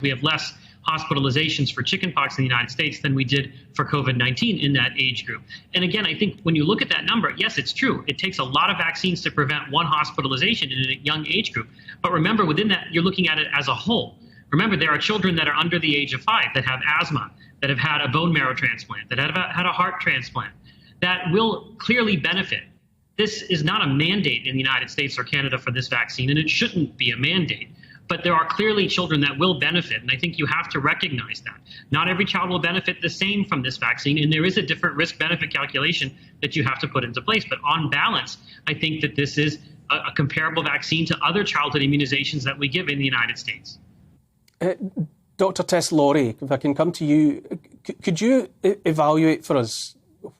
We have less hospitalizations for chickenpox in the United States than we did for COVID-19 in that age group. And again, I think when you look at that number, yes, it's true. It takes a lot of vaccines to prevent one hospitalization in a young age group. But remember, within that, you're looking at it as a whole. Remember, there are children that are under the age of 5 that have asthma, that have had a bone marrow transplant, that have had a heart transplant, that will clearly benefit. This is not a mandate in the United States or Canada for this vaccine, and it shouldn't be a mandate. But there are clearly children that will benefit, and I think you have to recognize that. Not every child will benefit the same from this vaccine, and there is a different risk-benefit calculation that you have to put into place. But on balance, I think that this is a comparable vaccine to other childhood immunizations that we give in the United States. Dr. Tess-Lawrie, if I can come to you, could you evaluate for us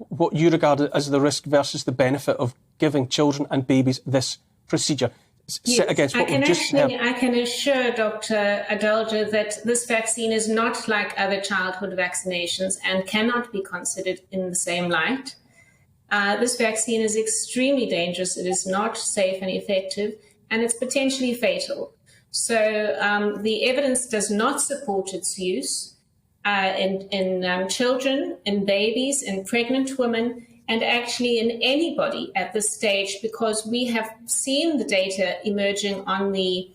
what you regard as the risk versus the benefit of giving children and babies this procedure? Yes, I can assure Dr. Adalja that this vaccine is not like other childhood vaccinations and cannot be considered in the same light. This vaccine is extremely dangerous. It is not safe and effective, and it's potentially fatal. So the evidence does not support its use in children, in babies, in pregnant women, and actually in anybody at this stage, because we have seen the data emerging on the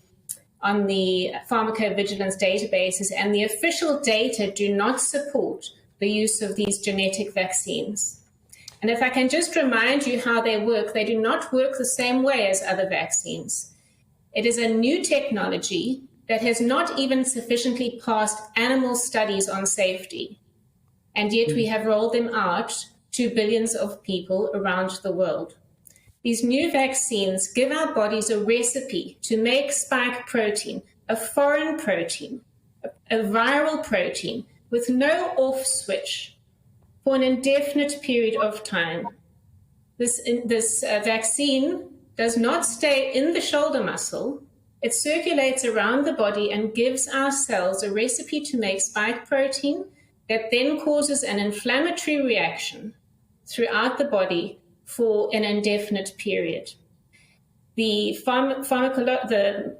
pharmacovigilance databases, and the official data do not support the use of these genetic vaccines. And if I can just remind you how they do not work the same way as other vaccines. It is a new technology that has not even sufficiently passed animal studies on safety, and yet we have rolled them out to billions of people around the world. These new vaccines give our bodies a recipe to make spike protein, a foreign protein, a viral protein with no off switch for an indefinite period of time. This vaccine does not stay in the shoulder muscle. It circulates around the body and gives our cells a recipe to make spike protein that then causes an inflammatory reaction throughout the body for an indefinite period. The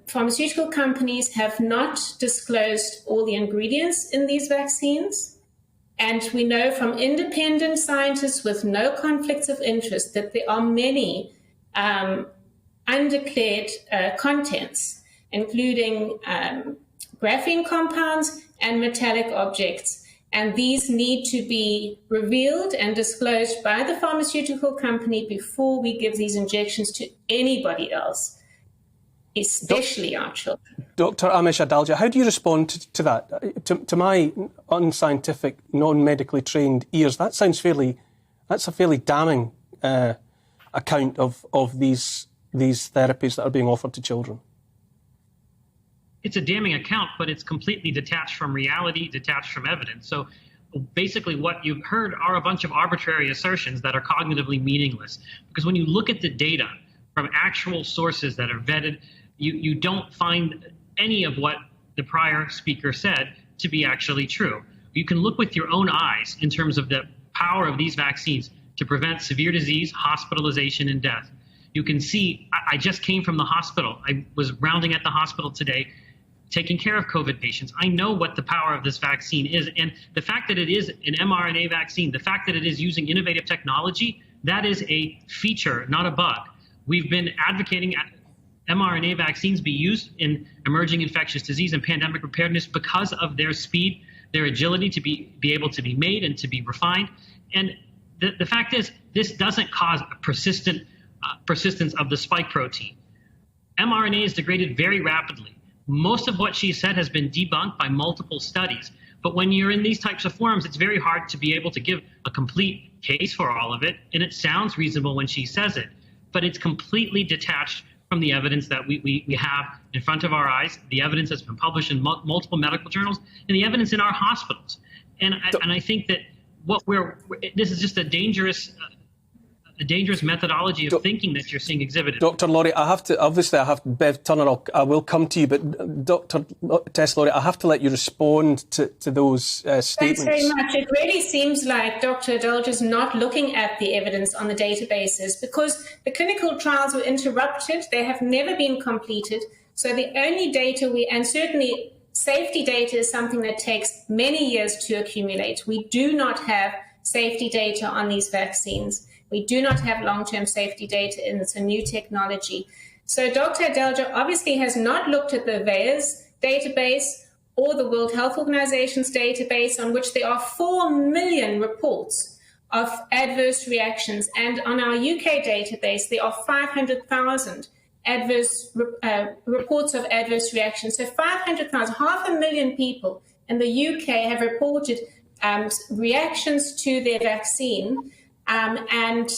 pharmaceutical companies have not disclosed all the ingredients in these vaccines, and we know from independent scientists with no conflicts of interest that there are many undeclared contents, including graphene compounds and metallic objects. And these need to be revealed and disclosed by the pharmaceutical company before we give these injections to anybody else, especially our children. Dr. Amish Adalja, how do you respond to that? To my unscientific, non-medically trained ears, that's a fairly damning account of these therapies that are being offered to children. It's a damning account, but it's completely detached from reality, detached from evidence. So basically what you've heard are a bunch of arbitrary assertions that are cognitively meaningless. Because when you look at the data from actual sources that are vetted, you don't find any of what the prior speaker said to be actually true. You can look with your own eyes in terms of the power of these vaccines to prevent severe disease, hospitalization, and death. You can see, I just came from the hospital. I was rounding at the hospital today, taking care of COVID patients. I know what the power of this vaccine is. And the fact that it is an mRNA vaccine, the fact that it is using innovative technology, that is a feature, not a bug. We've been advocating mRNA vaccines be used in emerging infectious disease and pandemic preparedness because of their speed, their agility to be able to be made and to be refined. And the fact is, this doesn't cause a persistence of the spike protein. mRNA is degraded very rapidly. Most of what she said has been debunked by multiple studies. But when you're in these types of forums, it's very hard to be able to give a complete case for all of it. And it sounds reasonable when she says it, but it's completely detached from the evidence that we have in front of our eyes, the evidence that's been published in multiple medical journals, and the evidence in our hospitals. And I think that this is just a dangerous methodology of thinking that you're seeing exhibited. Dr. Lawrie, Bev Turner, I will come to you, but Dr. Tess-Lawrie, I have to let you respond to those statements. Thanks very much. It really seems like Dr. Adalja is not looking at the evidence on the databases because the clinical trials were interrupted. They have never been completed. So the only data and certainly Safety data is something that takes many years to accumulate. We do not have safety data on these vaccines. We do not have long-term safety data, and it's a new technology. So Dr. Adelja obviously has not looked at the VAERS database or the World Health Organization's database, on which there are 4 million reports of adverse reactions. And on our UK database, there are 500,000 reports of adverse reactions. So 500,000, 500,000 people in the UK have reported reactions to their vaccine. And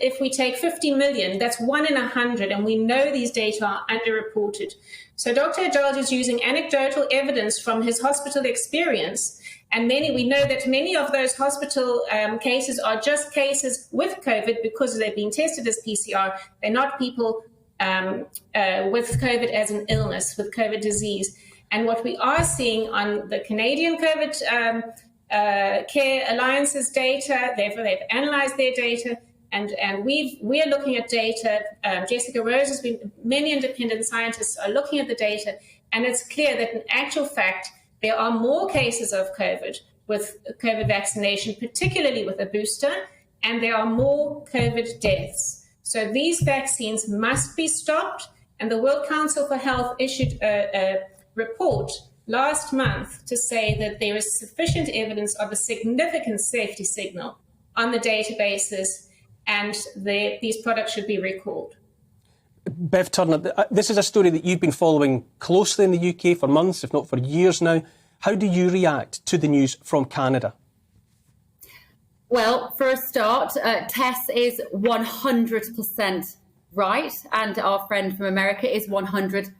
if we take 50 million, that's 1 in 100, and we know these data are underreported. So Dr. Adelja is using anecdotal evidence from his hospital experience, and we know that many of those hospital cases are just cases with COVID because they've been tested as PCR. They're not people with COVID as an illness, with COVID disease. And what we are seeing on the Canadian COVID Care Alliance's data, they've analyzed their data, and we're looking at data. Jessica Rose has been, many independent scientists are looking at the data, and it's clear that in actual fact, there are more cases of COVID with COVID vaccination, particularly with a booster, and there are more COVID deaths. So these vaccines must be stopped, and the World Council for Health issued a report last month to say that there is sufficient evidence of a significant safety signal on the databases, and these products should be recalled. Bev Turner, this is a story that you've been following closely in the UK for months, if not for years now. How do you react to the news from Canada? Well, for a start, Tess is 100% right, and our friend from America is 100%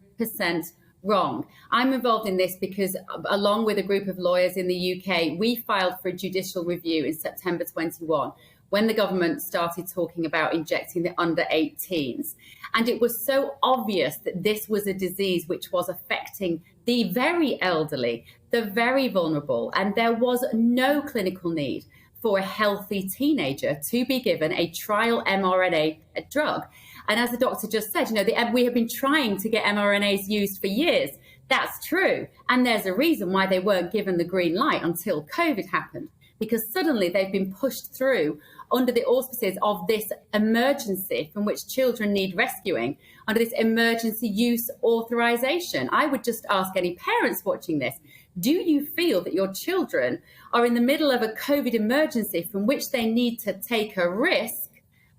wrong. I'm involved in this because, along with a group of lawyers in the UK, we filed for a judicial review in September 21 when the government started talking about injecting the under 18s. And it was so obvious that this was a disease which was affecting the very elderly, the very vulnerable, and there was no clinical need for a healthy teenager to be given a trial mRNA drug. And as the doctor just said, we have been trying to get mRNAs used for years. That's true. And there's a reason why they weren't given the green light until COVID happened, because suddenly they've been pushed through under the auspices of this emergency from which children need rescuing, under this emergency use authorization. I would just ask any parents watching this, do you feel that your children are in the middle of a COVID emergency from which they need to take a risk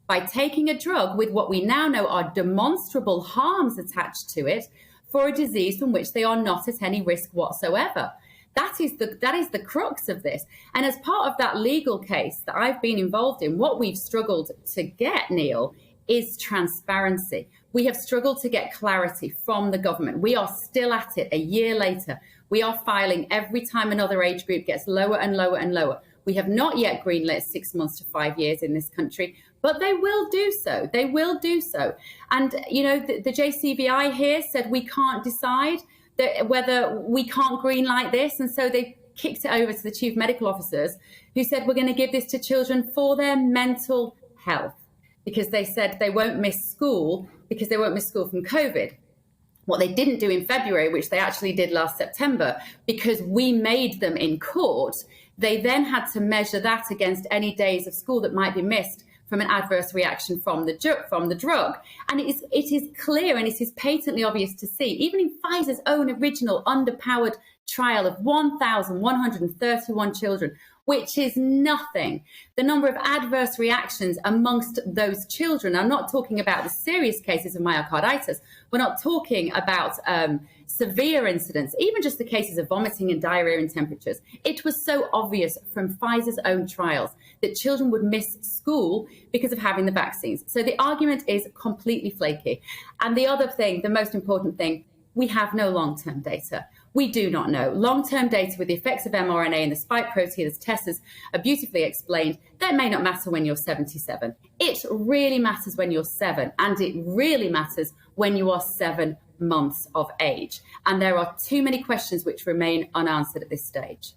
by taking a drug with what we now know are demonstrable harms attached to it for a disease from which they are not at any risk whatsoever? That is the crux of this. And as part of that legal case that I've been involved in, what we've struggled to get, Neil, is transparency. We have struggled to get clarity from the government. We are still at it a year later. We are filing every time another age group gets lower and lower and lower. We have not yet greenlit 6 months to 5 years in this country, but they will do so. They will do so. And, the JCVI here said we can't decide whether we can't greenlight this. And so they kicked it over to the chief medical officers, who said we're going to give this to children for their mental health, because they said they won't miss school from COVID. What they didn't do in February, which they actually did last September, because we made them in court, they then had to measure that against any days of school that might be missed from an adverse reaction from the drug. And it is clear, and it is patently obvious to see, even in Pfizer's own original underpowered trial of 1,131 children, which is nothing. The number of adverse reactions amongst those children, I'm not talking about the serious cases of myocarditis, we're not talking about severe incidents, even just the cases of vomiting and diarrhea and temperatures. It was so obvious from Pfizer's own trials that children would miss school because of having the vaccines. So the argument is completely flaky. And the other thing, the most important thing, we have no long-term data. We do not know. Long-term data with the effects of mRNA and the spike protein, as Tess has beautifully explained, that may not matter when you're 77. It really matters when you're 7, and it really matters when you are 7 months of age. And there are too many questions which remain unanswered at this stage.